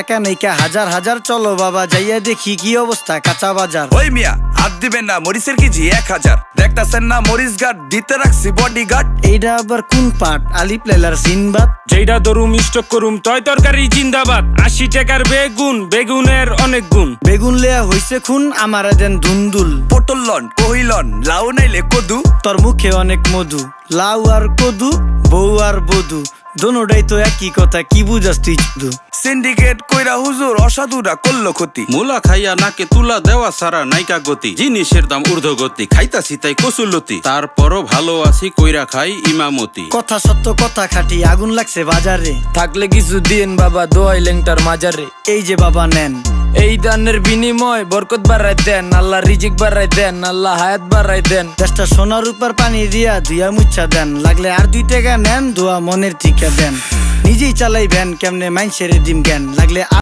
টাকা নাইকা হাজার হাজার, চলো বাবা যাইয়া দেখি কি অবস্থা কাঁচা বাজার। ওই মিয়া হাত দিবেন না, মরিচের কেজি 1000। দেখতাছেন না মরিচ গার্ড দিতে রাখছি বডি গার্ড। এইটা আবার কোন পাট? আলিপ লাইলার সিনবাদ। যেইটা ধরুম স্টক করুম তয় তরকারি জিন্দাবাদ। 80 টাকার বেগুন, বেগুনের অনেক গুণ। বেগুন লেয়া হইছে খুন, আমারে দেন ধুন্দুল। পটল লন কহিলন, লাউ নাইলে কদু। তোর মুখে অনেক মধু, লাউ আর কদু, বউ আর বধু, দোনোটাই তো একই কথা, কি বুঝাস তুই শুধু? সিন্ডিকেট কইরা হুজুর অসাধুরা করলো ক্ষতি। মুলা খাইয়া নাকে তুলা দেওয়া সারা নাইকা গতি। জিনিসের দাম ঊর্ধ্বগতি, খাইতাছি তাই কসুলতি। তারপরও ভালো আছি কইরা খাই ইমামতি। কথা সত্য কথা খাটি, আগুন লাগছে বাজারে। থাকলে কিছু দিন বাবা, দোয়াই লেংটার মাজারে। এই যে বাবা নেন, এই দানের বিনিময় বরকত বাড়াই দেন, আল্লাহ রিজিক বাড়াই দেন, আল্লাহ হায়াত বাড়াই দেন। দেশটা সোনার উপর পানি দিয়া ধুইয়া মুচ্ছা দেন, লাগলে আর 2 টাকা নেন, দোয়া মনের ঠিকা দেন। নিজেই চালাই ভ্যান, কেমনে মাইনসেরে দিম জ্ঞান, লাগলে